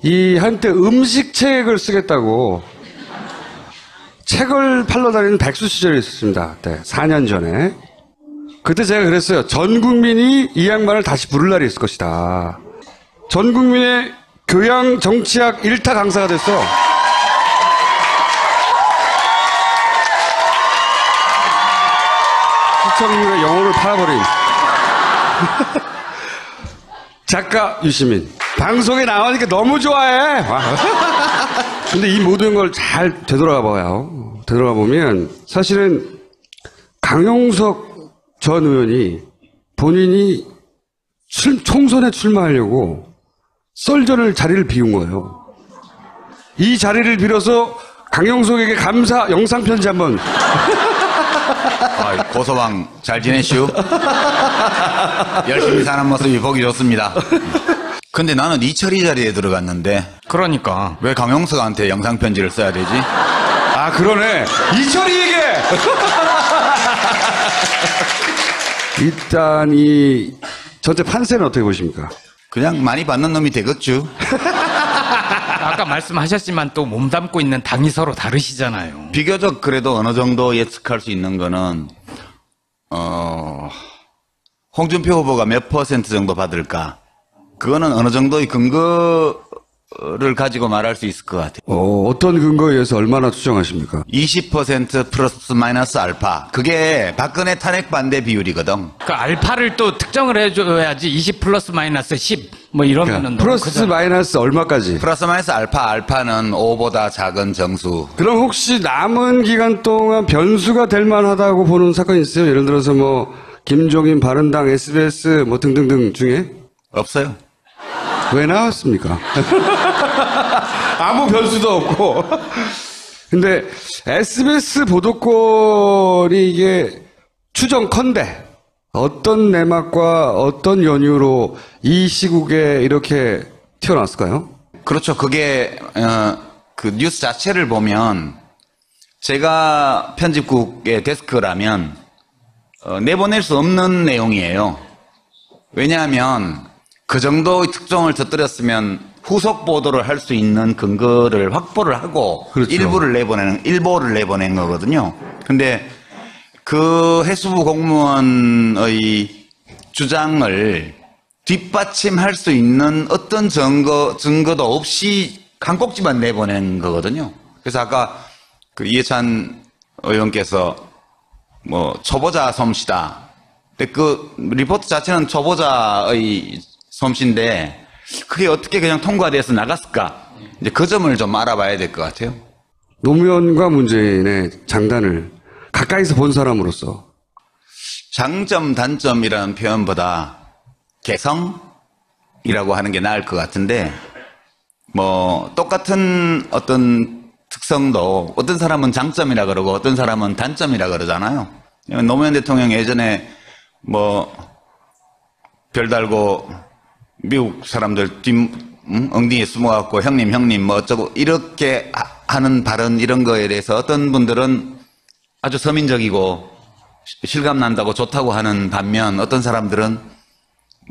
이 한때 음식책을 쓰겠다고 책을 팔러 다니는 백수 시절이 있었습니다. 네, 4년 전에. 그때 제가 그랬어요. 전 국민이 이 양반을 다시 부를 날이 있을 것이다. 전 국민의 교양 정치학 1타 강사가 됐어. 시청률의 영혼을 팔아버린 작가 유시민. 방송에 나오니까 너무 좋아해. 근데 이 모든 걸 잘 되돌아가 봐요. 되돌아가 보면 사실은 강용석 전 의원이 본인이 총선에 출마하려고 썰전을 자리를 비운 거예요. 이 자리를 빌어서 강용석에게 감사 영상편지 한번. 고소방 잘 지내시오? 열심히 사는 모습이 보기 좋습니다. 근데 나는 이철이 자리에 들어갔는데 그러니까 왜 강용석한테 영상편지를 써야 되지? 아, 그러네. 이철이에게! 일단 이 전체 판세는 어떻게 보십니까? 그냥 많이 받는 놈이 되겠죠. 아까 말씀하셨지만 또 몸담고 있는 당이 서로 다르시잖아요. 비교적 그래도 어느 정도 예측할 수 있는 거는 홍준표 후보가 몇 퍼센트 정도 받을까? 그거는 어느 정도의 근거를 가지고 말할 수 있을 것 같아요. 어떤 근거에 의해서 얼마나 추정하십니까? 20% 플러스 마이너스 알파. 그게 박근혜 탄핵 반대 비율이거든. 그 알파를 또 특정을 해줘야지 20 플러스 마이너스 10 뭐 이러면은 그러니까 플러스 마이너스 얼마까지? 플러스 마이너스 알파는 5보다 작은 정수. 그럼 혹시 남은 기간 동안 변수가 될 만하다고 보는 사건이 있어요? 예를 들어서 뭐 김종인 바른당 SBS 뭐 등등등 중에? 없어요. 왜 나왔습니까? 아무 변수도 없고. 근데 SBS 보도권이 이게 추정컨대 어떤 내막과 어떤 연유로 이 시국에 이렇게 튀어나왔을까요? 그렇죠. 그게 그 뉴스 자체를 보면 제가 편집국의 데스크라면 내보낼 수 없는 내용이에요. 왜냐하면 그 정도의 특종을 터뜨렸으면 후속 보도를 할 수 있는 근거를 확보를 하고 그렇죠. 일보를 내보낸 거거든요. 근데 그 해수부 공무원의 주장을 뒷받침할 수 있는 어떤 증거도 없이 한 꼭지만 내보낸 거거든요. 그래서 아까 그 이해찬 의원께서 뭐 초보자 솜씨다. 근데 그 리포트 자체는 초보자의 솜씨인데 그게 어떻게 그냥 통과돼서 나갔을까? 이제 그 점을 좀 알아봐야 될 것 같아요. 노무현과 문재인의 장단을 가까이서 본 사람으로서 장점, 단점이라는 표현보다 개성이라고 하는 게 나을 것 같은데 뭐 똑같은 어떤 특성도 어떤 사람은 장점이라 그러고 어떤 사람은 단점이라 그러잖아요. 노무현 대통령 예전에 뭐 별달고 미국 사람들 엉덩이에 숨어갖고 형님 뭐 어쩌고 이렇게 하는 발언 이런 거에 대해서 어떤 분들은 아주 서민적이고 실감난다고 좋다고 하는 반면 어떤 사람들은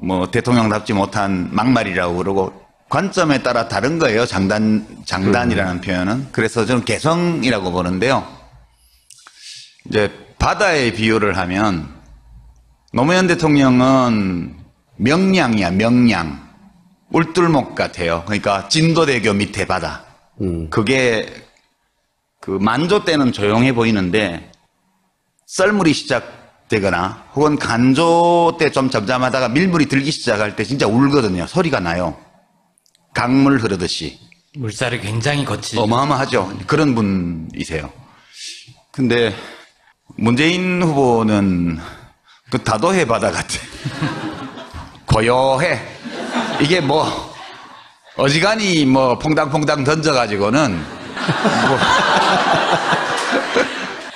뭐 대통령답지 못한 막말이라고 그러고 관점에 따라 다른 거예요. 장단이라는 표현은. 그래서 저는 개성이라고 보는데요. 이제 바다에 비유를 하면 노무현 대통령은 명량이야, 명량. 울tur목 같아요. 그러니까 진도대교 밑에 바다. 그게 그 만조 때는 조용해 보이는데 썰물이 시작되거나 혹은 간조 때 좀 잠잠하다가 밀물이 들기 시작할 때 진짜 울거든요. 소리가 나요. 강물 흐르듯이. 물살이 굉장히 거치죠. 어마어마하죠. 그런 분이세요. 근데 문재인 후보는 그 다도해 바다 같아. 고요해. 이게 뭐 어지간히 뭐 퐁당퐁당 던져가지고는 뭐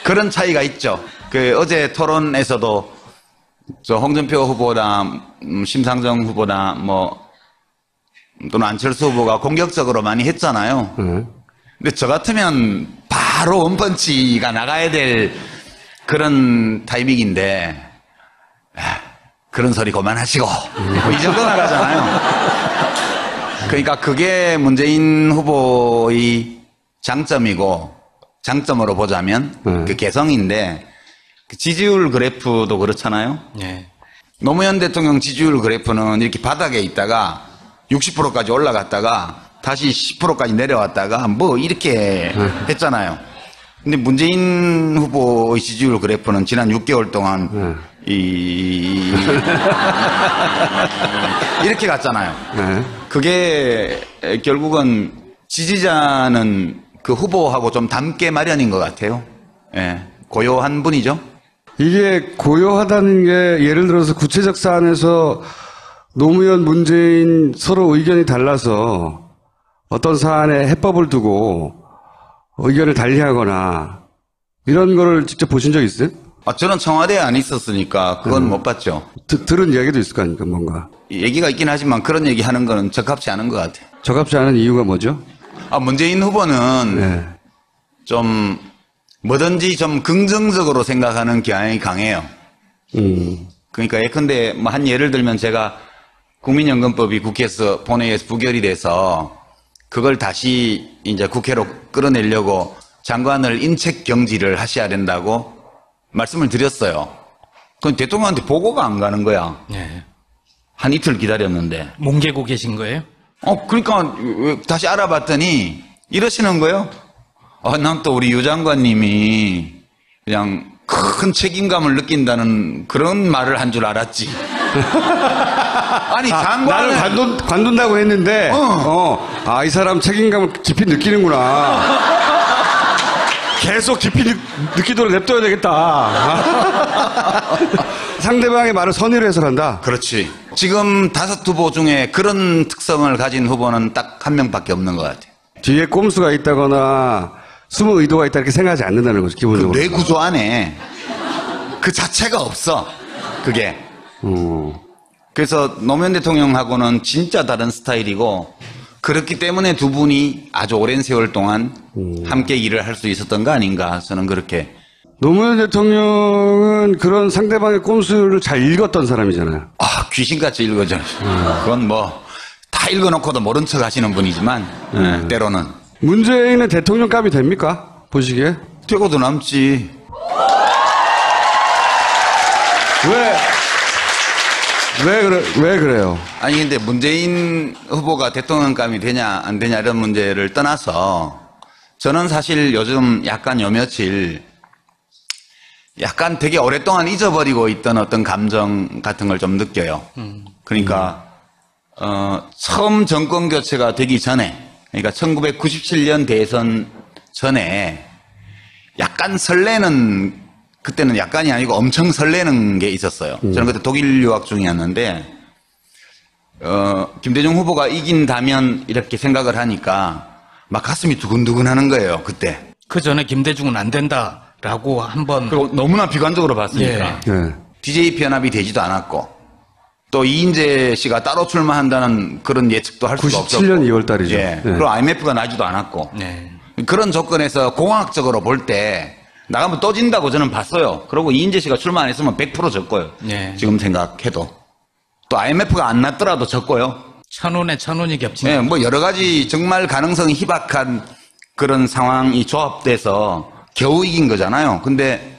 그런 차이가 있죠. 그 어제 토론에서도 저 홍준표 후보나 심상정 후보나 뭐 또는 안철수 후보가 공격적으로 많이 했잖아요. 근데 저 같으면 바로 원펀치가 나가야 될 그런 타이밍인데 그런 소리 그만하시고 뭐 이 정도 나가잖아요. 그러니까 그게 문재인 후보의 장점이고 장점으로 보자면 그 개성인데 그 지지율 그래프도 그렇잖아요. 네. 노무현 대통령 지지율 그래프는 이렇게 바닥에 있다가 60%까지 올라갔다가 다시 10%까지 내려왔다가 뭐 이렇게 했잖아요. 근데 문재인 후보의 지지율 그래프는 지난 6개월 동안 이렇게 갔잖아요. 그게 결국은 지지자는 그 후보하고 좀 닮게 마련인 것 같아요. 예, 고요한 분이죠. 이게 고요하다는 게 예를 들어서 구체적 사안에서 노무현, 문재인 서로 의견이 달라서 어떤 사안에 해법을 두고 의견을 달리하거나 이런 거를 직접 보신 적 있어요? 저는 청와대에 안 있었으니까 그건 못 봤죠. 들은 이야기도 있을 거 아닙니까, 뭔가. 얘기가 있긴 하지만 그런 얘기 하는 거는 적합치 않은 것 같아요. 적합지 않은 이유가 뭐죠? 문재인 후보는 네. 좀 뭐든지 좀 긍정적으로 생각하는 경향이 강해요. 그러니까 예컨대 뭐 한 예를 들면 제가 국민연금법이 국회에서 본회의에서 부결이 돼서 그걸 다시 이제 국회로 끌어내려고 장관을 인책 경질을 하셔야 된다고 말씀을 드렸어요. 그건 대통령한테 보고가 안 가는 거야. 네. 한 이틀 기다렸는데. 뭉개고 계신 거예요? 그러니까 다시 알아봤더니 이러시는 거예요. 난 또 우리 유 장관님이 그냥 큰 책임감을 느낀다는 그런 말을 한 줄 알았지. 아니 장관을 나를 관둔다고 했는데, 이 사람 책임감을 깊이 느끼는구나. 계속 깊이 느끼도록 냅둬야 되겠다. 상대방의 말을 선의로 해설한다. 그렇지. 지금 5 후보 중에 그런 특성을 가진 후보는 딱 한 명밖에 없는 것 같아요. 뒤에 꼼수가 있다거나 숨은 의도가 있다 이렇게 생각하지 않는다는 거죠, 기본적으로. 뇌 구조 안에 그 자체가 없어. 그게. 그래서 노무현 대통령하고는 진짜 다른 스타일이고 그렇기 때문에 두 분이 아주 오랜 세월 동안 함께 일을 할 수 있었던 거 아닌가 저는 그렇게. 노무현 대통령은 그런 상대방의 꼼수를 잘 읽었던 사람이잖아요. 귀신같이 읽어져. 그건 뭐 다 읽어놓고도 모른 척 하시는 분이지만 때로는. 문재인은 대통령감이 됩니까? 보시기에? 되고도 남지. 왜 그래요? 아니 근데 문재인 후보가 대통령감이 되냐 안 되냐 이런 문제를 떠나서 저는 사실 요즘 약간 요 며칠 약간 되게 오랫동안 잊어버리고 있던 어떤 감정 같은 걸 좀 느껴요. 그러니까 처음 정권 교체가 되기 전에, 그러니까 1997년 대선 전에 약간 설레는, 그때는 약간이 아니고 엄청 설레는 게 있었어요. 저는 그때 독일 유학 중이었는데 김대중 후보가 이긴다면 이렇게 생각을 하니까 막 가슴이 두근두근 하는 거예요, 그때. 그 전에 김대중은 안 된다라고 한번. 그리고 너무나 비관적으로 봤으니까. 네. DJ 편합이 되지도 않았고, 또 이인재 씨가 따로 출마한다는 그런 예측도 할 수가 없었고. 97년 2월 달이죠. 예. 네. 그리고 IMF가 나지도 않았고. 네. 그런 조건에서 공학적으로 볼 때 나가면 또 진다고 저는 봤어요. 그리고 이인재 씨가 출마 안 했으면 100% 졌고요. 네. 지금 생각해도. 또 IMF가 안 났더라도 졌고요. 천운에 천운이 겹친. 예, 뭐 여러 가지 정말 가능성이 희박한 그런 상황이 조합돼서 겨우 이긴 거잖아요. 근데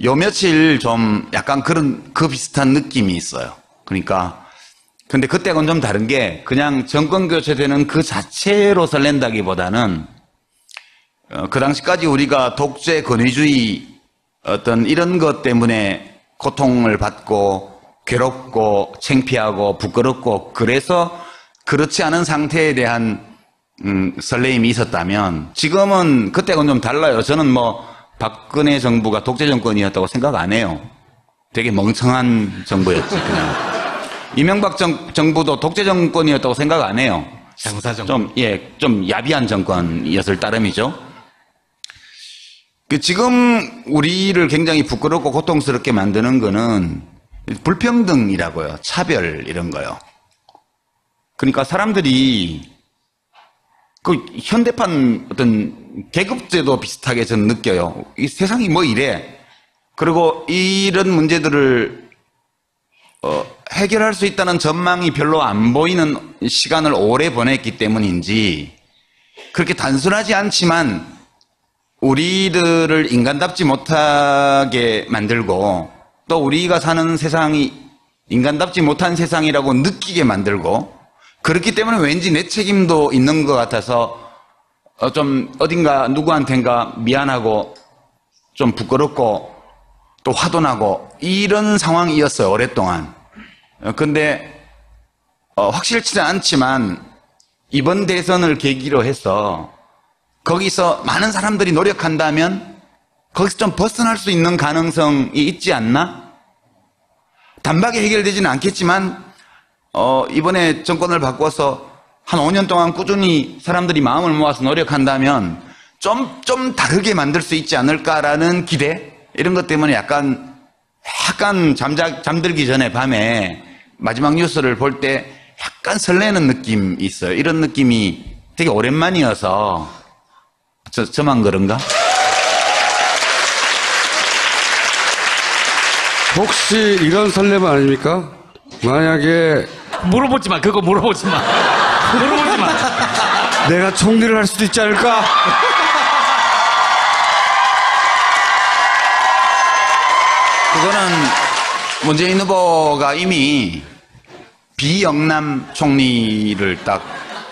요 며칠 좀 약간 그 비슷한 느낌이 있어요. 그러니까 근데 그때는 좀 다른 게 그냥 정권 교체되는 그 자체로 설렌다기보다는 그 당시까지 우리가 독재 권위주의 어떤 이런 것 때문에 고통을 받고 괴롭고 창피하고 부끄럽고 그래서 그렇지 않은 상태에 대한 설레임이 있었다면 지금은 그때는 좀 달라요. 저는 뭐 박근혜 정부가 독재 정권이었다고 생각 안 해요. 되게 멍청한 정부였지 그냥. 이명박 정부도 독재 정권이었다고 생각 안 해요. 장사정권. 좀 야비한 정권이었을 따름이죠. 지금 우리를 굉장히 부끄럽고 고통스럽게 만드는 거는 불평등이라고요. 차별 이런 거요. 그러니까 사람들이 그 현대판 어떤 계급제도 비슷하게 저는 느껴요. 이 세상이 뭐 이래. 그리고 이런 문제들을 해결할 수 있다는 전망이 별로 안 보이는 시간을 오래 보냈기 때문인지 그렇게 단순하지 않지만 우리들을 인간답지 못하게 만들고 또 우리가 사는 세상이 인간답지 못한 세상이라고 느끼게 만들고 그렇기 때문에 왠지 내 책임도 있는 것 같아서 좀 어딘가 누구한텐가 미안하고 좀 부끄럽고 또 화도 나고 이런 상황이었어요, 오랫동안. 근데 확실치는 않지만 이번 대선을 계기로 해서 거기서 많은 사람들이 노력한다면 거기서 좀 벗어날 수 있는 가능성이 있지 않나? 단박에 해결되지는 않겠지만 이번에 정권을 바꿔서 한 5년 동안 꾸준히 사람들이 마음을 모아서 노력한다면 좀 다르게 만들 수 있지 않을까라는 기대? 이런 것 때문에 약간 잠들기 전에 밤에 마지막 뉴스를 볼 때 약간 설레는 느낌이 있어요. 이런 느낌이 되게 오랜만이어서 저만 그런가? 혹시 이런 설렘 아닙니까? 만약에 물어보지 마. 그거 물어보지 마. 물어보지 마. 내가 총리를 할 수도 있지 않을까? 그거는 문재인 후보가 이미 비영남 총리를 딱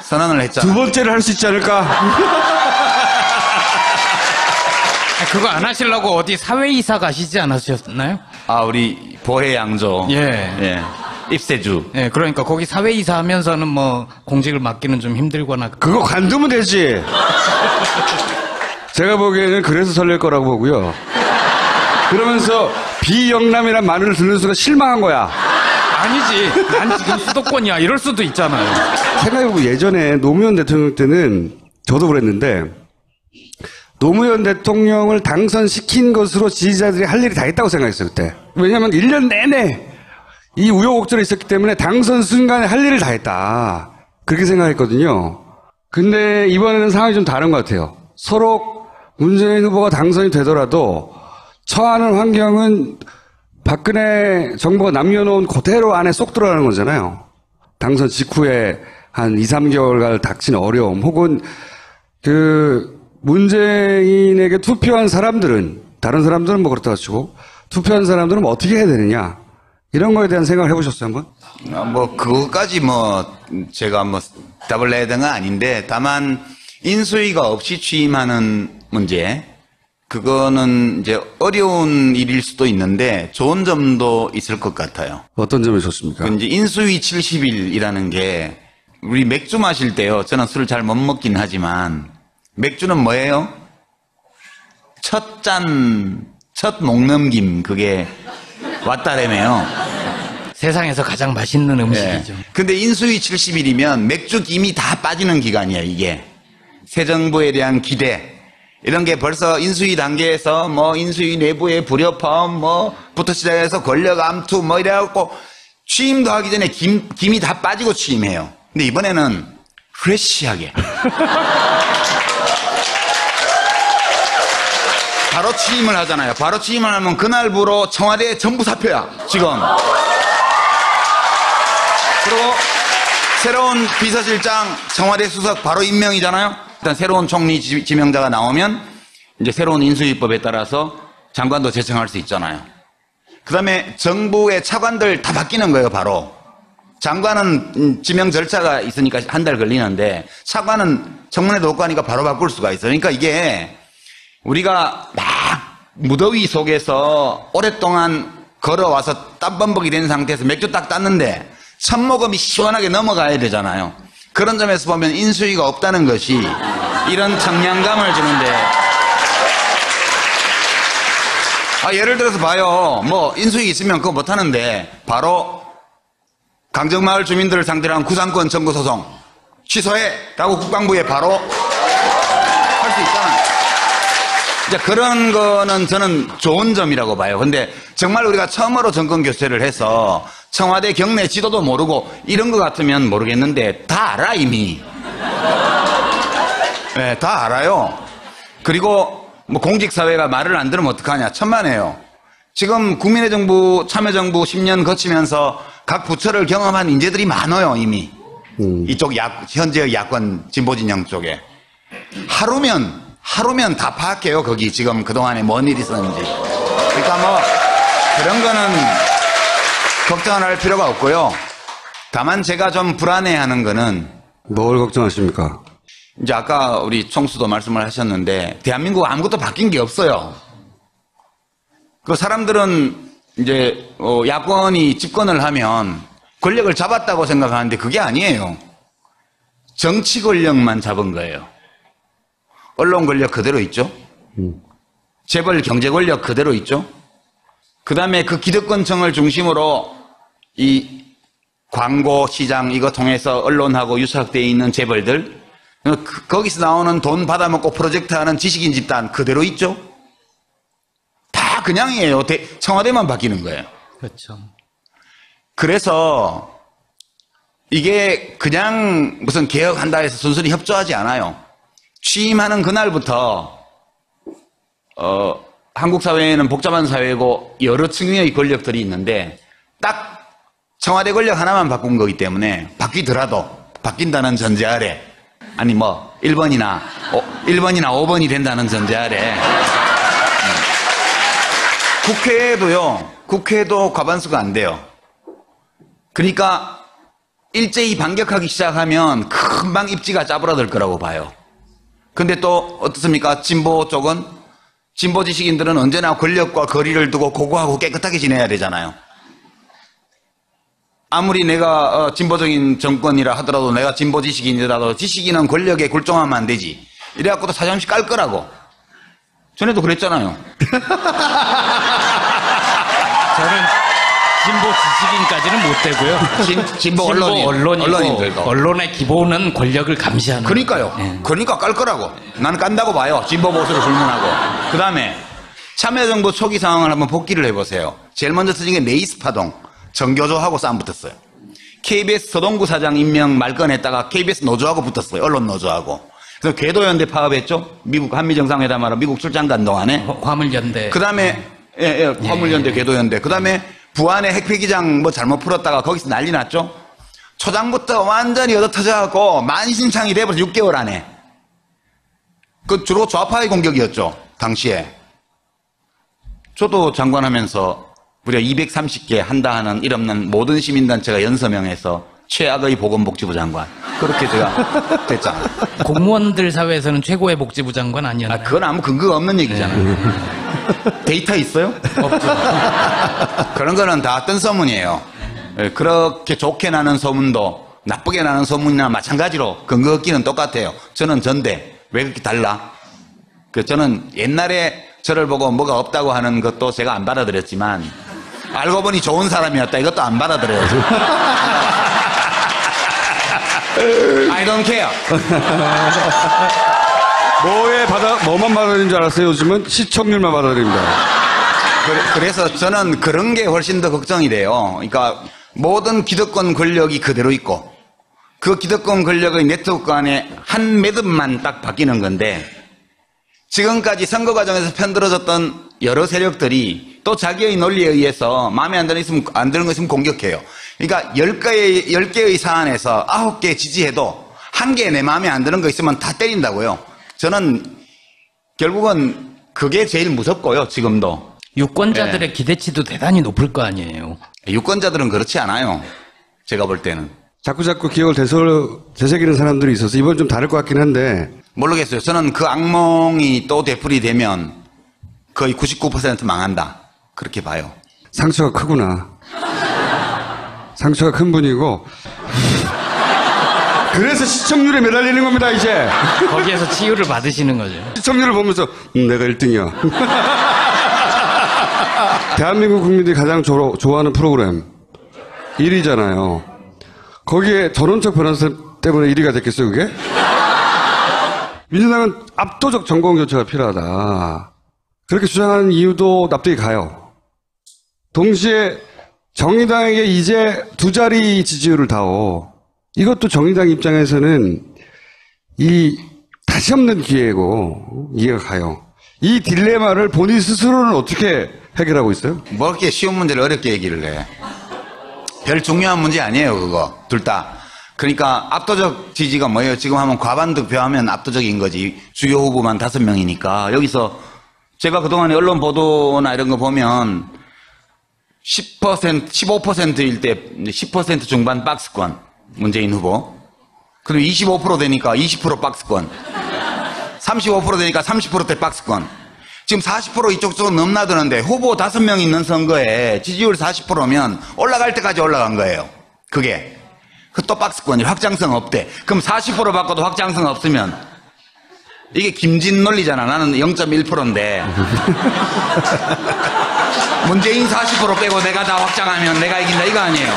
선언을 했잖아요. 두 번째를 할 수 있지 않을까? 그거 안 하시려고 어디 사회이사 가시지 않으셨나요? 아, 우리 보혜 양조. 예. 입세주. 예, 그러니까 거기 사회이사 하면서는 뭐 공직을 맡기는 좀 힘들거나. 그거 관두면 되지. 제가 보기에는 그래서 설렐 거라고 보고요. 그러면서 비영남이란 말을 듣는 순간 실망한 거야. 아니지. 난 지금 수도권이야. 이럴 수도 있잖아요. 생각해보면 예전에 노무현 대통령 때는 저도 그랬는데 노무현 대통령을 당선시킨 것으로 지지자들이 할 일이 다 했다고 생각했어요, 그때. 왜냐하면 1년 내내 이 우여곡절이 있었기 때문에 당선 순간에 할 일을 다 했다. 그렇게 생각했거든요. 근데 이번에는 상황이 좀 다른 것 같아요. 서로 문재인 후보가 당선이 되더라도 처하는 환경은 박근혜 정부가 남겨놓은 그대로 안에 쏙 들어가는 거잖아요. 당선 직후에 한 2, 3개월간 닥친 어려움 혹은 문재인에게 투표한 사람들은 다른 사람들은 뭐 그렇다 치고 투표한 사람들은 뭐 어떻게 해야 되느냐 이런 거에 대한 생각을 해보셨어요 한번? 뭐 그거까지 제가 답을 내야 되는 건 아닌데 다만 인수위가 없이 취임하는 문제 그거는 이제 어려운 일일 수도 있는데 좋은 점도 있을 것 같아요. 어떤 점이 좋습니까? 이제 인수위 70일이라는 게 우리 맥주 마실 때요. 저는 술을 잘 못 먹긴 하지만 맥주는 뭐예요? 첫 목 넘김 그게 왔다라며요. 세상에서 가장 맛있는 음식이죠. 네. 근데 인수위 70일이면 맥주 김이 다 빠지는 기간이에요, 이게. 새 정부에 대한 기대. 이런 게 벌써 인수위 단계에서 인수위 내부의 불협화음 부터 시작해서 권력 암투 이래갖고 취임도 하기 전에 김이 다 빠지고 취임해요. 근데 이번에는 프레시하게. 바로 취임을 하잖아요. 바로 취임을 하면 그날부로 청와대 전부 사표야, 지금. 그리고 새로운 비서실장, 청와대 수석 바로 임명이잖아요. 일단 새로운 총리 지명자가 나오면 이제 새로운 인수위법에 따라서 장관도 제청할 수 있잖아요. 그 다음에 정부의 차관들 다 바뀌는 거예요, 바로. 장관은 지명 절차가 있으니까 한 달 걸리는데 차관은 청문회도 없고 하니까 바로 바꿀 수가 있어요. 그러니까 이게 우리가 막 무더위 속에서 오랫동안 걸어와서 땀범벅이 된 상태에서 맥주 딱 땄는데 첫 모금이 시원하게 넘어가야 되잖아요. 그런 점에서 보면 인수위가 없다는 것이 이런 청량감을 주는데 예를 들어서 봐요. 인수위 있으면 그거 못하는데 바로 강정마을 주민들을 상대로 한 구상권 청구 소송 취소해 라고 국방부에 바로 할 수 있잖아요. 이제 그런 거는 저는 좋은 점이라고 봐요. 근데 정말 우리가 처음으로 정권 교체를 해서 청와대 경내 지도도 모르고 이런 거 같으면 모르겠는데 다 알아 이미. 네, 다 알아요. 그리고 공직사회가 말을 안 들으면 어떡하냐. 천만에요. 지금 국민의 정부, 참여정부 10년 거치면서 각 부처를 경험한 인재들이 많아요, 이미. 이쪽 현재의 야권 진보진영 쪽에. 하루면 다 파악해요, 거기 지금 그동안에 뭔 일이 있었는지. 그러니까 뭐, 그런 거는 걱정할 필요가 없고요. 다만 제가 좀 불안해하는 거는 뭘 걱정하십니까? 이제 아까 우리 총수도 말씀을 하셨는데 대한민국 아무것도 바뀐 게 없어요. 그 사람들은 이제 야권이 집권을 하면 권력을 잡았다고 생각하는데 그게 아니에요. 정치 권력만 잡은 거예요. 언론 권력 그대로 있죠. 재벌 경제 권력 그대로 있죠. 그 다음에 그 기득권층을 중심으로 이 광고 시장 이거 통해서 언론하고 유착되어 있는 재벌들, 거기서 나오는 돈 받아먹고 프로젝트 하는 지식인 집단 그대로 있죠. 다 그냥이에요. 청와대만 바뀌는 거예요. 그렇죠. 그래서 이게 그냥 무슨 개혁한다 해서 순순히 협조하지 않아요. 취임하는 그날부터 한국 사회에는 복잡한 사회고 여러 층의 권력들이 있는데 딱 청와대 권력 하나만 바꾼 거기 때문에 바뀐다는 전제 아래, 아니 뭐 1번이나 5번이 된다는 전제 아래 국회도 과반수가 안 돼요. 그러니까 일제히 반격하기 시작하면 금방 입지가 짜부라들 거라고 봐요. 근데 또 어떻습니까? 진보 쪽은, 진보 지식인들은 언제나 권력과 거리를 두고 고고하고 깨끗하게 지내야 되잖아요. 아무리 내가 진보적인 정권이라 하더라도, 내가 진보 지식인이라도 지식인은 권력에 굴종하면 안 되지. 이래갖고도 사정없이 깔 거라고. 전에도 그랬잖아요. 저는 진보 지식인까지는 못 되고요. 진보 언론인들도. 언론의 기본은 권력을 감시하는. 그러니까요. 예. 그러니까 깔 거라고. 나는 깐다고 봐요. 진보 보수를 불문하고. 그 다음에 참여정부 초기 상황을 한번 복기를 해보세요. 제일 먼저 터진 게 네이스 파동. 정교조하고 싸움 붙었어요. KBS 서동구 사장 임명 말건했다가 KBS 노조하고 붙었어요. 언론 노조하고. 그래서 궤도연대 파업했죠. 미국 한미정상회담하러 미국 출장 간 동안에. 화물연대. 그 다음에 화물연대, 궤도연대. 그 다음에 부안의 핵폐기장 뭐 잘못 풀었다가 거기서 난리 났죠. 초장부터 완전히 얻어터져갖고 만신창이 돼버려서 6개월 안에. 그 주로 좌파의 공격이었죠. 당시에. 저도 장관하면서 무려 230개 한다 하는 일 없는 모든 시민단체가 연서명해서 최악의 보건복지부 장관. 그렇게 제가 됐잖아요. 공무원들 사회에서는 최고의 복지부 장관 아니었나요? 그건 아무 근거가 없는 얘기잖아요. 데이터 있어요? 없죠. 그런 거는 다 뜬 소문이에요. 그렇게 좋게 나는 소문도 나쁘게 나는 소문이나 마찬가지로 근거 없기는 똑같아요. 저는 전대. 왜 그렇게 달라? 저는 옛날에 저를 보고 뭐가 없다고 하는 것도 제가 안 받아들였지만 알고 보니 좋은 사람이었다. 이것도 안 받아들여요. I don't care. 뭐만 받아들이는 줄 알았어요? 요즘은 시청률만 받아들입니다. 그래서 저는 그런 게 훨씬 더 걱정이 돼요. 그러니까 모든 기득권 권력이 그대로 있고 그 기득권 권력의 네트워크 안에 한 매듭만 딱 바뀌는 건데 지금까지 선거 과정에서 편들어졌던 여러 세력들이 또 자기의 논리에 의해서 마음에 안 드는 거 있으면 공격해요. 그러니까 10개의 사안에서 9개 지지해도 1개 내 마음에 안 드는 거 있으면 다 때린다고요. 저는 결국은 그게 제일 무섭고요, 지금도. 유권자들의 기대치도 대단히 높을 거 아니에요. 유권자들은 그렇지 않아요. 제가 볼 때는. 자꾸 기억을 되새기는 사람들이 있어서 이번 좀 다를 것 같긴 한데. 모르겠어요. 저는 그 악몽이 또 되풀이 되면 거의 99% 망한다. 그렇게 봐요. 상처가 크구나. 상처가 큰 분이고. 그래서 시청률에 매달리는 겁니다, 이제. 거기에서 치유를 받으시는 거죠. 시청률을 보면서 내가 1등이야. 대한민국 국민들이 가장 좋아하는 프로그램 1위잖아요. 거기에 전원책 변호사 때문에 1위가 됐겠어요, 그게? 민주당은 압도적 정권 교체가 필요하다. 그렇게 주장하는 이유도 납득이 가요. 동시에 정의당에게 이제 2자리 지지율을 다오. 이것도 정의당 입장에서는 다시 없는 기회고 이해가 가요. 이 딜레마를 본인 스스로는 어떻게 해결하고 있어요? 뭐 이렇게 쉬운 문제를 어렵게 얘기를 해. 별 중요한 문제 아니에요, 그거. 둘 다. 그러니까 압도적 지지가 뭐예요? 지금 하면 과반 득표하면 압도적인 거지. 주요 후보만 5명이니까. 여기서 제가 그동안에 언론 보도나 이런 거 보면 10%, 15%일 때 10% 중반 박스권. 문재인 후보. 그리고 25% 되니까 20% 박스권. 35% 되니까 30%대 박스권. 지금 40% 이쪽 쪽은 넘나드는데 후보 5명 있는 선거에 지지율 40%면 올라갈 때까지 올라간 거예요. 그게. 그 또 박스권이 확장성 없대. 그럼 40% 바꿔도 확장성 없으면 이게 김진 논리잖아. 나는 0.1%인데 문재인 40% 빼고 내가 다 확장하면 내가 이긴다 이거 아니에요.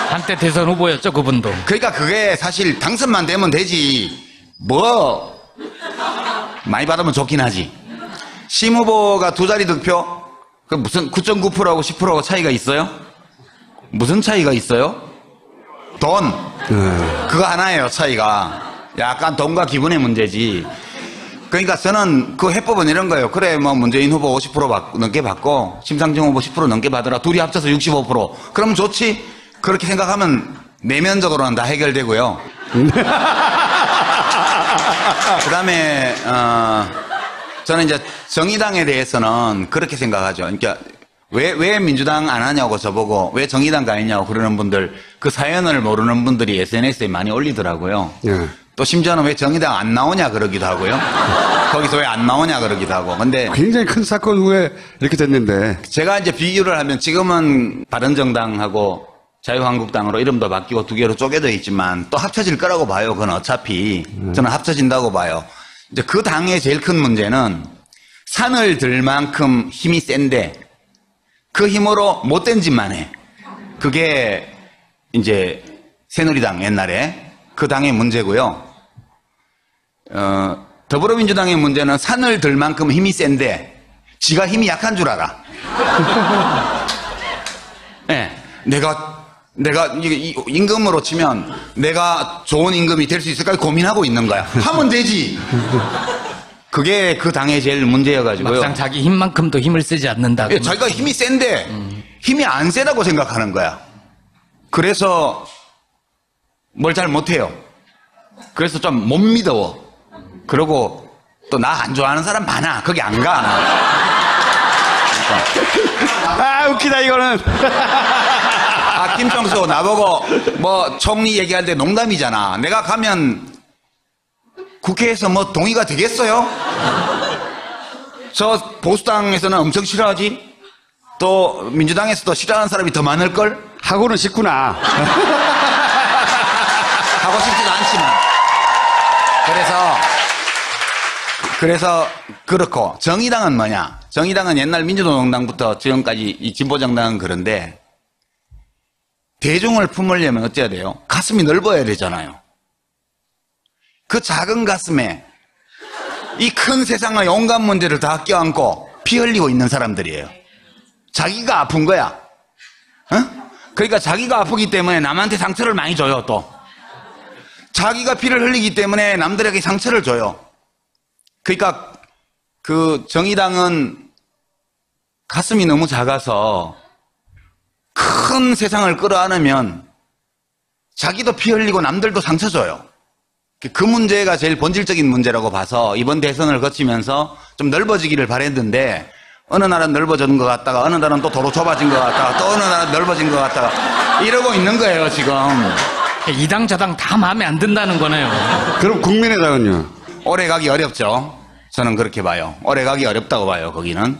한때 대선 후보였죠, 그분도. 그러니까 그게 사실 당선만 되면 되지. 뭐 많이 받으면 좋긴 하지. 심 후보가 2자리 득표? 그 무슨 9.9%하고 10%하고 차이가 있어요? 무슨 차이가 있어요? 돈. 그거 하나예요, 차이가. 약간 돈과 기분의 문제지. 그러니까 저는 그 해법은 이런 거예요. 그래, 뭐 문재인 후보 50% 넘게 받고 심상정 후보 10% 넘게 받으라. 둘이 합쳐서 65%. 그럼 좋지? 그렇게 생각하면 내면적으로는 다 해결되고요. 그다음에 저는 이제 정의당에 대해서는 그렇게 생각하죠. 그러니까 왜 민주당 안 하냐고 저보고 왜 정의당 가있냐고 그러는 분들, 그 사연을 모르는 분들이 SNS에 많이 올리더라고요. 예. 또 심지어는 왜 정의당 안 나오냐 그러기도 하고요. 거기서 왜 안 나오냐 그러기도 하고. 근데 굉장히 큰 사건 후에 이렇게 됐는데. 제가 이제 비교를 하면 지금은 바른정당하고 자유한국당으로 이름도 바뀌고 2개로 쪼개져 있지만 또 합쳐질 거라고 봐요. 그건 어차피. 저는 합쳐진다고 봐요. 이제 그 당의 제일 큰 문제는 산을 들 만큼 힘이 센데 그 힘으로 못된 짓만 해. 그게 이제 새누리당 옛날에 그 당의 문제고요. 더불어민주당의 문제는 산을 들 만큼 힘이 센데 지가 힘이 약한 줄 알아. 네, 내가 임금으로 치면 내가 좋은 임금이 될 수 있을까 고민하고 있는 거야. 하면 되지. 그게 그 당의 제일 문제여가지고요. 막상 자기 힘만큼도 힘을 쓰지 않는다. 예, 자기가 힘이 센데 힘이 안 세다고 생각하는 거야. 그래서 뭘 잘 못해요. 그래서 좀 못 믿어. 그러고 또 나 안 좋아하는 사람 많아. 거기 안 가. 아, 웃기다, 이거는. 아, 김평수 나보고 뭐 총리 얘기할 때 농담이잖아. 내가 가면 국회에서 뭐 동의가 되겠어요? 저 보수당에서는 엄청 싫어하지? 또 민주당에서도 싫어하는 사람이 더 많을걸? 하고는 싶구나. 하고 싶지도 않지만. 그래서 그렇고 정의당은 뭐냐? 정의당은 옛날 민주노동당부터 지금까지 이 진보정당은 그런데 대중을 품으려면 어째야 돼요? 가슴이 넓어야 되잖아요. 그 작은 가슴에 이 큰 세상의 온갖 문제를 다 껴안고 피 흘리고 있는 사람들이에요. 자기가 아픈 거야. 어? 그러니까 자기가 아프기 때문에 남한테 상처를 많이 줘요. 또 자기가 피를 흘리기 때문에 남들에게 상처를 줘요. 그러니까 그 정의당은 가슴이 너무 작아서 큰 세상을 끌어안으면 자기도 피 흘리고 남들도 상처 줘요. 그 문제가 제일 본질적인 문제라고 봐서 이번 대선을 거치면서 좀 넓어지기를 바랬는데 어느 날은 넓어지는 것 같다가 어느 날은 또 도로 좁아진 것 같다가 또 어느 날은 넓어진 것 같다가 이러고 있는 거예요 지금. 이 당 저 당 다 마음에 안 든다는 거네요. 그럼 국민의당은요? 오래 가기 어렵죠. 저는 그렇게 봐요. 오래 가기 어렵다고 봐요 거기는.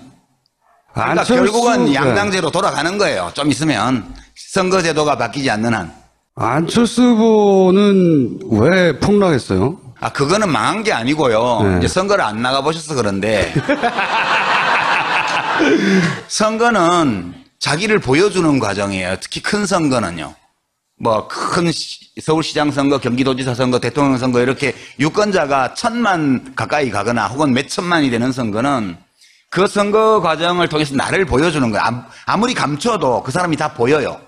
그러니까 결국은 양당제로 돌아가는 거예요. 좀 있으면 선거제도가 바뀌지 않는 한. 안철수 후보는 왜 폭락했어요? 아, 그거는 망한 게 아니고요. 네. 이제 선거를 안 나가보셔서 그런데. 선거는 자기를 보여주는 과정이에요. 특히 큰 선거는요. 뭐, 큰 서울시장 선거, 경기도지사 선거, 대통령 선거 이렇게 유권자가 1,000만 가까이 가거나 혹은 몇 천만이 되는 선거는 그 선거 과정을 통해서 나를 보여주는 거예요. 아무리 감춰도 그 사람이 다 보여요.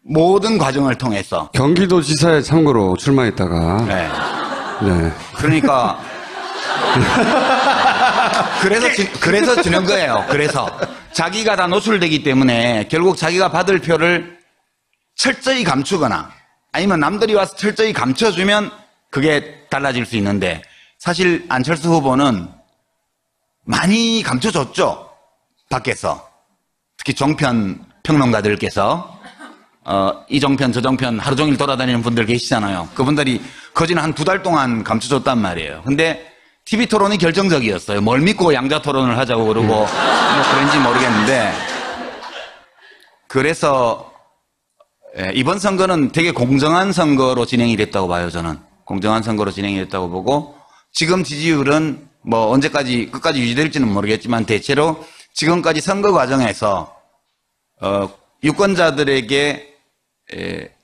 모든 과정을 통해서. 경기도지사에 참고로 출마했다가. 네. 네. 그러니까 그래서 주는 거예요. 그래서 자기가 다 노출되기 때문에 결국 자기가 받을 표를 철저히 감추거나 아니면 남들이 와서 철저히 감춰주면 그게 달라질 수 있는데 사실 안철수 후보는 많이 감춰줬죠. 밖에서. 특히 종편 평론가들께서 이 종편 저 종편 하루 종일 돌아다니는 분들 계시잖아요. 그분들이 거지는 한 2달 동안 감춰줬단 말이에요. 근데 TV 토론이 결정적이었어요. 뭘 믿고 양자 토론을 하자고 그러고 뭐 그런지 모르겠는데 그래서 이번 선거는 되게 공정한 선거로 진행이 됐다고 봐요. 저는 공정한 선거로 진행이 됐다고 보고 지금 지지율은 뭐 언제까지 끝까지 유지될지는 모르겠지만 대체로 지금까지 선거 과정에서 유권자들에게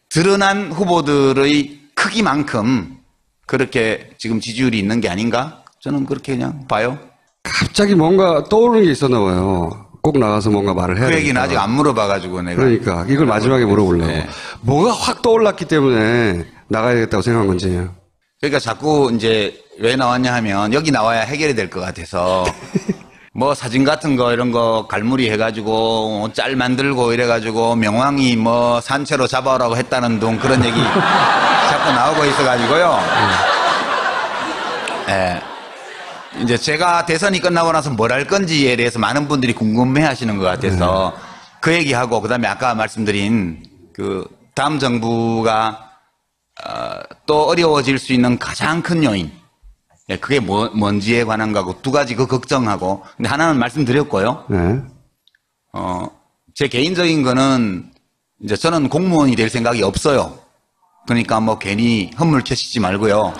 드러난 후보들의 크기만큼 그렇게 지금 지지율이 있는 게 아닌가? 저는 그렇게 그냥 봐요. 갑자기 뭔가 떠오르는 게 있었나 봐요. 꼭 나가서 뭔가 말을 해야 그 얘기는 되니까. 아직 안 물어봐가지고 내가. 그러니까 이걸 마지막에 물어보려고. 네. 뭐가 확 떠올랐기 때문에 나가야 되겠다고 생각한 건지. 그러니까 자꾸 이제 왜 나왔냐 하면 여기 나와야 해결이 될 것 같아서 뭐 사진 같은 거 이런 거 갈무리 해가지고 짤 만들고 이래가지고 명왕이 뭐 산채로 잡아오라고 했다는 둥 그런 얘기 자꾸 나오고 있어가지고요. 예. 이제 제가 대선이 끝나고 나서 뭘 할 건지에 대해서 많은 분들이 궁금해 하시는 것 같아서 그 얘기하고 그다음에 아까 말씀드린 그 다음 정부가 또 어려워질 수 있는 가장 큰 요인 그게 뭔지에 관한 거고 2가지 그 걱정하고 근데 하나는 말씀드렸고요. 네. 제 개인적인 거는 이제 저는 공무원이 될 생각이 없어요. 그러니까 뭐 괜히 헛물 캐시지 말고요.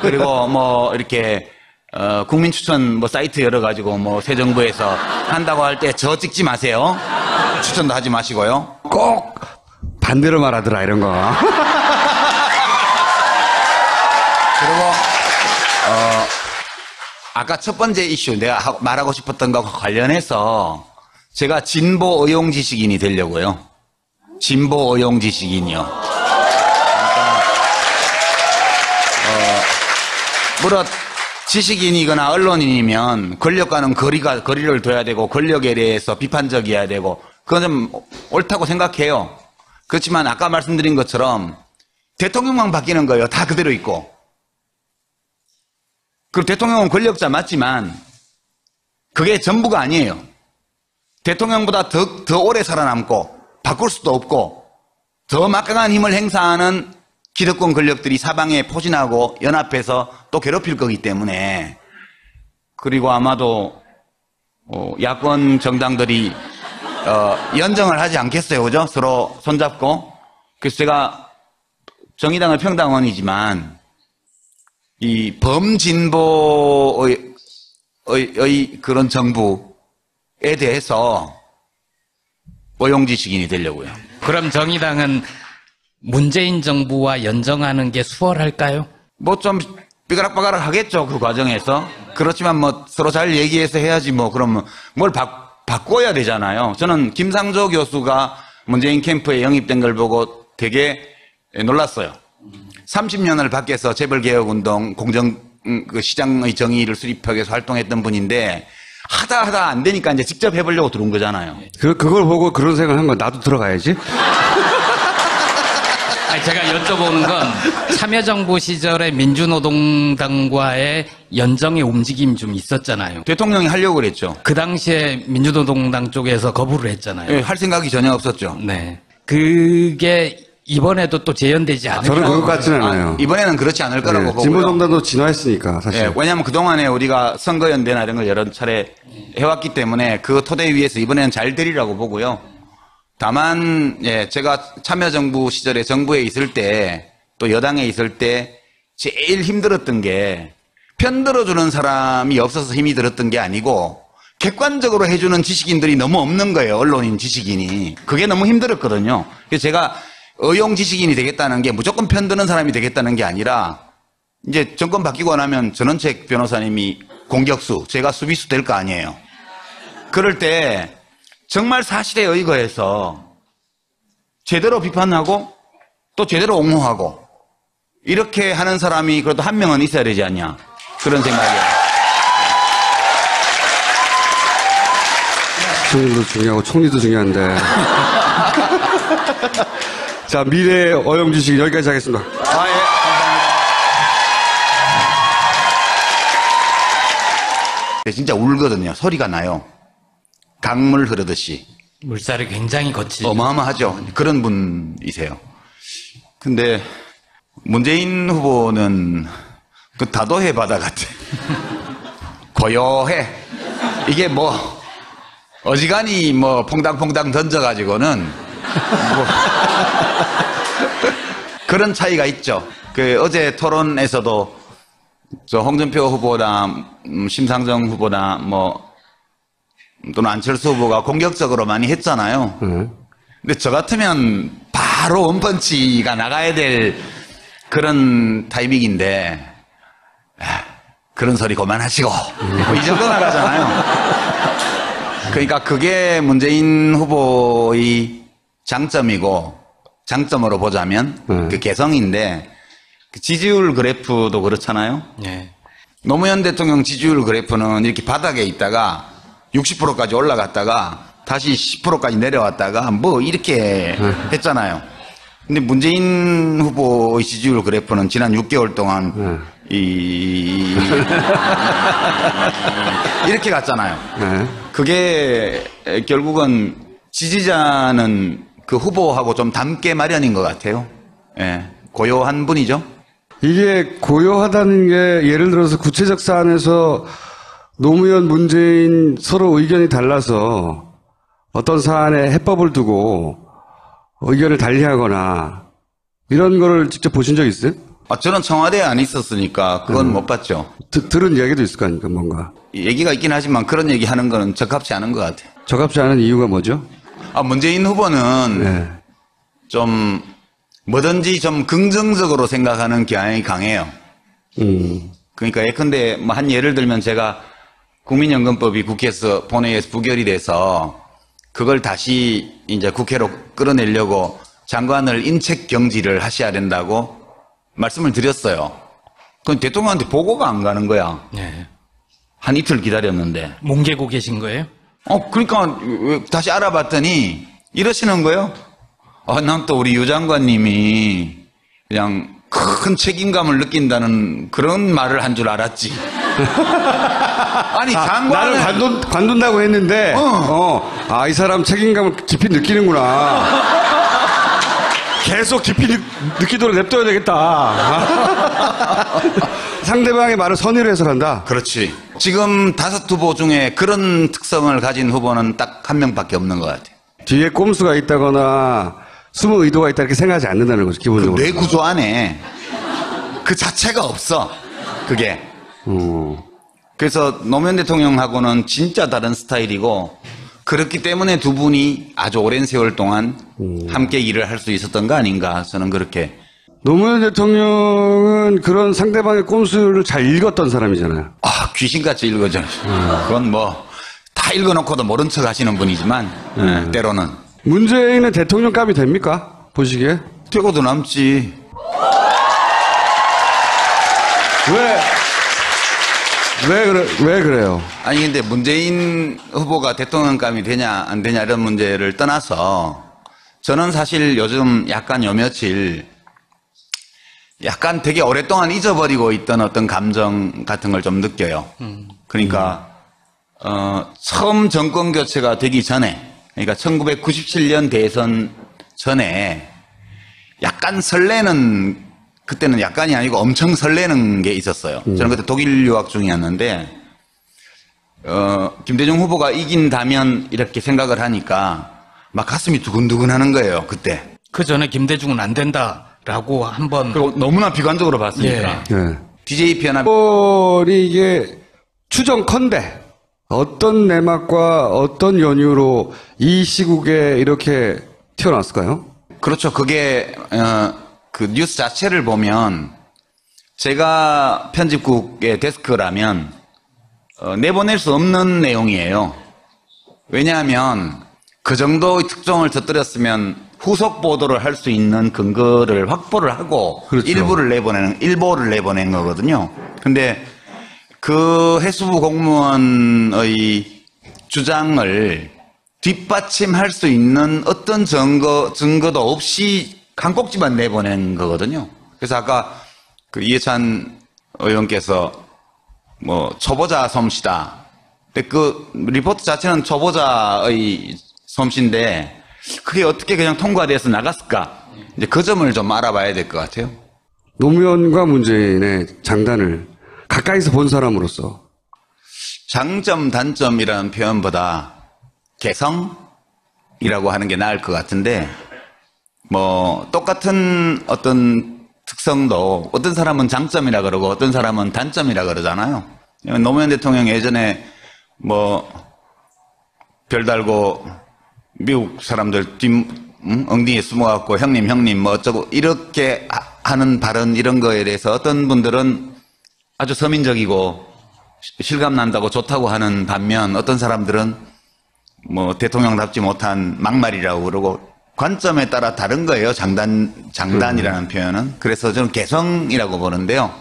그리고 뭐 이렇게 국민 추천 뭐 사이트 열어가지고 뭐 새 정부에서 한다고 할 때 저 찍지 마세요. 추천도 하지 마시고요. 꼭 반대로 말하더라 이런 거. 그리고 아까 첫 번째 이슈 내가 말하고 싶었던 것과 관련해서 제가 진보 의용 지식인이 되려고요. 진보 의용 지식인이요. 그러니까 물론 지식인이거나 언론인이면 권력과는 거리를 둬야 되고 권력에 대해서 비판적이어야 되고 그건 좀 옳다고 생각해요. 그렇지만 아까 말씀드린 것처럼 대통령만 바뀌는 거예요. 다 그대로 있고. 그리고 대통령은 권력자 맞지만 그게 전부가 아니에요. 대통령보다 더 오래 살아남고 바꿀 수도 없고 더 막강한 힘을 행사하는 기득권 권력들이 사방에 포진하고 연합해서 또 괴롭힐 거기 때문에 그리고 아마도 야권 정당들이 연정을 하지 않겠어요. 그죠? 서로 손잡고. 그래서 제가 정의당은 평당원이지만 이 범진보의 그런 정부에 대해서 오용지식인이 되려고요. 그럼 정의당은 문재인 정부와 연정하는 게 수월할까요? 뭐 좀 삐가락빠가락 하겠죠. 그 과정에서. 그렇지만 뭐 서로 잘 얘기해서 해야지 뭐 그러면 뭘 바꿔야 되잖아요. 저는 김상조 교수가 문재인 캠프에 영입된 걸 보고 되게 놀랐어요. 30년을 밖에서 재벌개혁운동, 그 시장의 정의를 수립하기 위해서 활동했던 분인데 하다 안 되니까 이제 직접 해보려고 들어온 거잖아요. 그걸 보고 그런 생각을 한 거야. 나도 들어가야지. 아니, 제가 여쭤보는 건 참여정부 시절에 민주노동당과의 연정의 움직임이 좀 있었잖아요. 대통령이 하려고 그랬죠. 그 당시에 민주노동당 쪽에서 거부를 했잖아요. 예, 할 생각이 전혀 없었죠. 네. 그게 이번에도 또 재현되지 않을까? 저는 그것 같지는 않아요. 이번에는 그렇지 않을 거라고 보고요. 진보정당도 진화했으니까 사실. 예, 왜냐하면 그동안에 우리가 선거연대나 이런 걸 여러 차례 해왔기 때문에 그 토대 위에서 이번에는 잘 되리라고 보고요. 다만 제가 참여정부 시절에 정부에 있을 때 또 여당에 있을 때 제일 힘들었던 게 편들어주는 사람이 없어서 힘이 들었던 게 아니고 객관적으로 해주는 지식인들이 너무 없는 거예요. 언론인 지식인이. 그게 너무 힘들었거든요. 그래서 제가 의용 지식인이 되겠다는 게 무조건 편드는 사람이 되겠다는 게 아니라 이제 정권 바뀌고 나면 전원책 변호사님이 공격수, 제가 수비수 될 거 아니에요. 그럴 때 정말 사실에 의거해서 제대로 비판하고 또 제대로 옹호하고 이렇게 하는 사람이 그래도 한 명은 있어야 되지 않냐 그런 생각이에요. 대통령도 중요하고 총리도 중요한데. 자, 미래 어영주식 여기까지 하겠습니다. 아, 예, 감사합니다. 진짜 울거든요. 소리가 나요. 강물 흐르듯이. 물살이 굉장히 거칠죠. 어마어마하죠. 그런 분이세요. 근데 문재인 후보는 그 다도해 바다 같아. 고요해. 이게 뭐 어지간히 뭐 퐁당퐁당 던져가지고는 뭐 그런 차이가 있죠. 그 어제 토론에서도 저 홍준표 후보나 심상정 후보나 뭐 또는 안철수 후보가 공격적으로 많이 했잖아요. 근데 저 같으면 바로 원펀치가 나가야 될 그런 타이밍인데 그런 소리 그만하시고 뭐이 정도 나가잖아요. 그러니까 그게 문재인 후보의 장점이고 장점으로 보자면 그 개성인데 그 지지율 그래프도 그렇잖아요. 네. 노무현 대통령 지지율 그래프는 이렇게 바닥에 있다가 60%까지 올라갔다가 다시 10%까지 내려왔다가 뭐 이렇게 했잖아요. 근데 문재인 후보의 지지율 그래프는 지난 6개월 동안 이렇게 갔잖아요. 그게 결국은 지지자는 그 후보하고 좀 닮게 마련인 것 같아요. 예, 고요한 분이죠. 이게 고요하다는 게 예를 들어서 구체적 사안에서 노무현, 문재인 서로 의견이 달라서 어떤 사안에 해법을 두고 의견을 달리하거나 이런 거를 직접 보신 적 있어요? 저는 청와대에 안 있었으니까 그건 못 봤죠. 들은 이야기도 있을 거 아닙니까, 뭔가. 얘기가 있긴 하지만 그런 얘기 하는 거는 적합치 않은 것 같아요. 적합지 않은 이유가 뭐죠? 문재인 후보는 네. 좀 뭐든지 좀 긍정적으로 생각하는 경향이 강해요. 그러니까 예컨대 뭐 한 예를 들면 제가 국민연금법이 국회에서 본회의에서 부결이 돼서 그걸 다시 이제 국회로 끌어내려고 장관을 인책 경질을 하셔야 된다고 말씀을 드렸어요. 그건 대통령한테 보고가 안 가는 거야. 네. 한 이틀 기다렸는데. 뭉개고 계신 거예요? 그러니까 다시 알아봤더니 이러시는 거예요. 난 또 우리 유 장관님이 그냥 큰 책임감을 느낀다는 그런 말을 한 줄 알았지. 아니 장관은 나를 관둔다고 했는데, 이 사람 책임감을 깊이 느끼는구나. 계속 깊이 느끼도록 냅둬야 되겠다. 상대방의 말을 선의로 해석한다. 그렇지. 지금 5 후보 중에 그런 특성을 가진 후보는 딱 한 명밖에 없는 것 같아요. 뒤에 꼼수가 있다거나 숨은 의도가 있다 이렇게 생각하지 않는다는 거죠, 기본적으로. 그 뇌 구조 안에 그 자체가 없어. 그게. 그래서 노무현 대통령하고는 진짜 다른 스타일이고 그렇기 때문에 두 분이 아주 오랜 세월 동안 함께 일을 할 수 있었던 거 아닌가 저는 그렇게. 노무현 대통령은 그런 상대방의 꼼수를 잘 읽었던 사람이잖아요. 귀신같이 읽어져. 그건 뭐 다 읽어놓고도 모른 척 하시는 분이지만 때로는. 문재인은 대통령감이 됩니까? 보시기에? 되고도 남지. 왜 그래요? 아니 근데 문재인 후보가 대통령감이 되냐 안 되냐 이런 문제를 떠나서 저는 사실 요즘 약간 요 며칠 약간 되게 오랫동안 잊어버리고 있던 어떤 감정 같은 걸 좀 느껴요. 그러니까 처음 정권 교체가 되기 전에, 그러니까 1997년 대선 전에 약간 설레는, 그때는 약간이 아니고 엄청 설레는 게 있었어요. 저는 그때 독일 유학 중이었는데 김대중 후보가 이긴다면 이렇게 생각을 하니까 막 가슴이 두근두근 하는 거예요, 그때. 그 전에 김대중은 안 된다라고 한번. 그리고 너무나 비관적으로 봤으니까. 네. DJ 연합. 이게 추정컨대 어떤 내막과 어떤 연유로 이 시국에 이렇게 튀어나왔을까요? 그렇죠. 그게 그 뉴스 자체를 보면 제가 편집국의 데스크라면 내보낼 수 없는 내용이에요. 왜냐하면 그 정도의 특종을 터뜨렸으면 후속 보도를 할 수 있는 근거를 확보를 하고 그렇죠. 일보를 내보낸 거거든요. 근데 그 해수부 공무원의 주장을 뒷받침할 수 있는 어떤 증거도 없이 한 꼭지만 내보낸 거거든요. 그래서 아까 그 이해찬 의원께서 뭐 초보자 솜씨다. 근데 그 리포트 자체는 초보자의 솜씨인데 그게 어떻게 그냥 통과돼서 나갔을까? 이제 그 점을 좀 알아봐야 될 것 같아요. 노무현과 문재인의 장단을 가까이서 본 사람으로서 장점, 단점이라는 표현보다 개성이라고 하는 게 나을 것 같은데, 뭐, 똑같은 어떤 특성도 어떤 사람은 장점이라 그러고 어떤 사람은 단점이라 그러잖아요. 노무현 대통령 예전에 뭐, 별달고 미국 사람들 엉덩이에 숨어갖고 형님 뭐 어쩌고 이렇게 하는 발언 이런 거에 대해서 어떤 분들은 아주 서민적이고 실감 난다고 좋다고 하는 반면 어떤 사람들은 뭐 대통령답지 못한 막말이라고 그러고 관점에 따라 다른 거예요. 장단이라는 표현은. 그래서 저는 개성이라고 보는데요.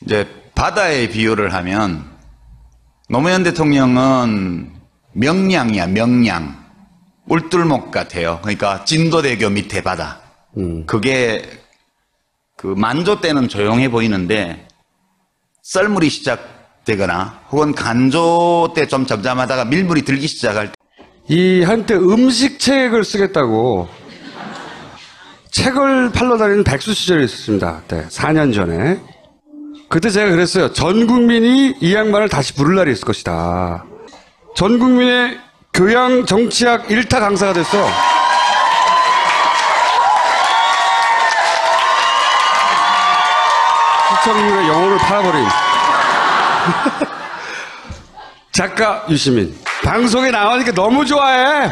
이제 바다에 비유를 하면 노무현 대통령은 명량이야, 명량. 울tur목 같아요. 그러니까 진도대교 밑에 바다. 그게 그 만조 때는 조용해 보이는데 썰물이 시작되거나 혹은 간조 때 좀 잠잠하다가 밀물이 들기 시작할 때 이 한때 음식책을 쓰겠다고 책을 팔러 다니는 백수 시절이 있었습니다. 네, 4년 전에. 그때 제가 그랬어요. 전 국민이 이 양반을 다시 부를 날이 있을 것이다. 전 국민의 교양 정치학 1타 강사가 됐어. 시청률의 영혼을 팔아버린 작가 유시민. 방송에 나오니까 너무 좋아해.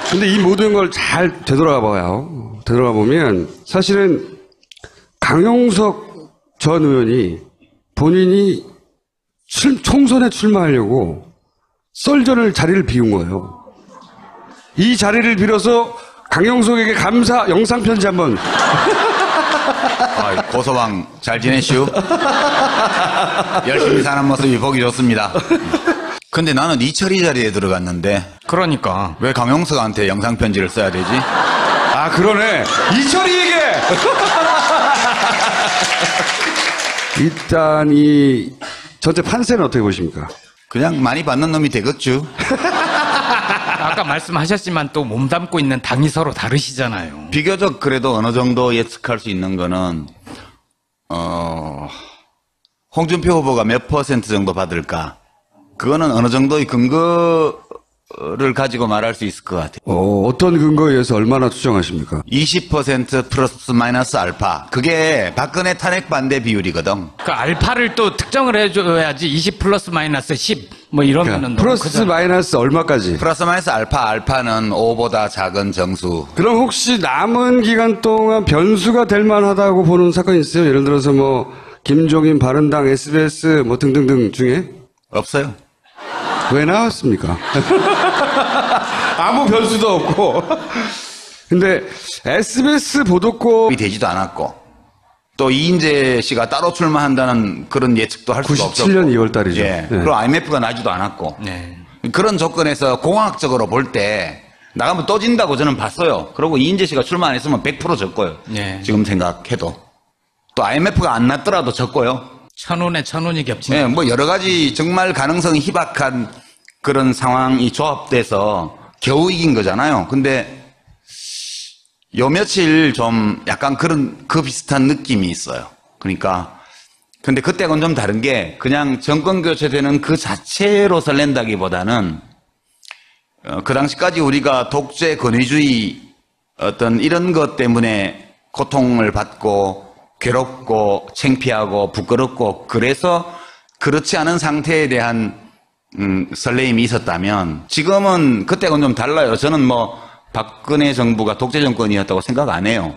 근데 이 모든 걸 잘 되돌아가 봐요. 되돌아가 보면 사실은 강용석 전 의원이 본인이 총선에 출마하려고 썰전을 자리를 비운 거예요. 이 자리를 빌어서 강용석에게 감사 영상편지 한번. 고소방 잘 지내시오? 열심히 사는 모습이 보기 좋습니다. 근데 나는 이철이 자리에 들어갔는데 그러니까 왜 강용석한테 영상편지를 써야 되지? 아, 그러네. 이철이에게! 일단 이 전체 판세는 어떻게 보십니까? 그냥 많이 받는 놈이 되겠죠. 아까 말씀하셨지만 또 몸담고 있는 당이 서로 다르시잖아요. 비교적 그래도 어느 정도 예측할 수 있는 거는 홍준표 후보가 몇 퍼센트 정도 받을까? 그거는 어느 정도의 근거를 가지고 말할 수 있을 것 같아요. 어떤 근거에 의해서 얼마나 추정하십니까? 20% 플러스 마이너스 알파. 그게 박근혜 탄핵 반대 비율이거든. 그 알파를 또 특정을 해줘야지 20 플러스 마이너스 10 뭐 이러면은 너무 플러스 크잖아. 마이너스 얼마까지? 플러스 마이너스 알파는 5보다 작은 정수. 그럼 혹시 남은 기간 동안 변수가 될 만하다고 보는 사건이 있어요? 예를 들어서 뭐 김종인 바른당 SBS 뭐 등등등 중에? 없어요. 왜 나왔습니까? 아무 변수도 없고. 근데 SBS 보도권이 되지도 않았고 또 이인재 씨가 따로 출마한다는 그런 예측도 할 수가 없었고 97년 2월 달이죠. 예. 네. 그리고 IMF가 나지도 않았고 네. 그런 조건에서 공학적으로 볼 때 나가면 또 진다고 저는 봤어요. 그리고 이인재 씨가 출마 안 했으면 100% 졌고요. 네. 지금 생각해도 또 IMF가 안 났더라도 졌고요. 천운에 천운이 겹친. 예, 뭐 여러 가지 정말 가능성이 희박한 그런 상황이 조합돼서 겨우 이긴 거잖아요. 근데 요 며칠 좀 약간 그 비슷한 느낌이 있어요. 그러니까 근데 그때는 좀 다른 게 그냥 정권 교체되는 그 자체로 설렌다기보다는 그 당시까지 우리가 독재 권위주의 어떤 이런 것 때문에 고통을 받고 괴롭고 창피하고 부끄럽고 그래서 그렇지 않은 상태에 대한 설레임이 있었다면 지금은 그때는 좀 달라요. 저는 뭐 박근혜 정부가 독재 정권이었다고 생각 안 해요.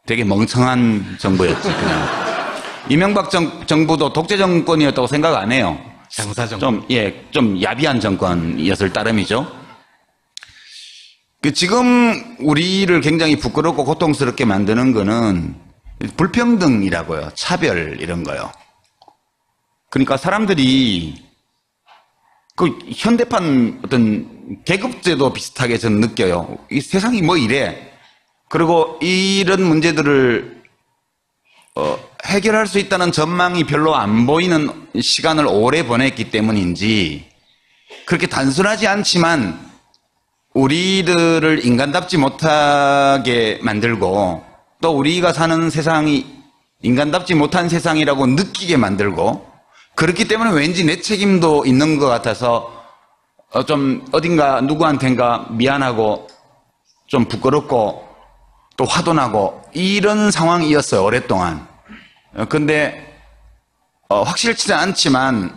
되게 멍청한 정부였지 그냥. 이명박 정부도 독재 정권이었다고 생각 안 해요. 장사 정권. 좀 야비한 정권이었을 따름이죠. 지금 우리를 굉장히 부끄럽고 고통스럽게 만드는 거는 불평등이라고요. 차별 이런 거요. 그러니까 사람들이 그 현대판 어떤 계급제도 비슷하게 저는 느껴요. 이 세상이 뭐 이래. 그리고 이런 문제들을 해결할 수 있다는 전망이 별로 안 보이는 시간을 오래 보냈기 때문인지 그렇게 단순하지 않지만 우리들을 인간답지 못하게 만들고 또 우리가 사는 세상이 인간답지 못한 세상이라고 느끼게 만들고 그렇기 때문에 왠지 내 책임도 있는 것 같아서 좀 어딘가 누구한텐가 미안하고 좀 부끄럽고 또 화도 나고 이런 상황이었어요, 오랫동안. 근데 확실치는 않지만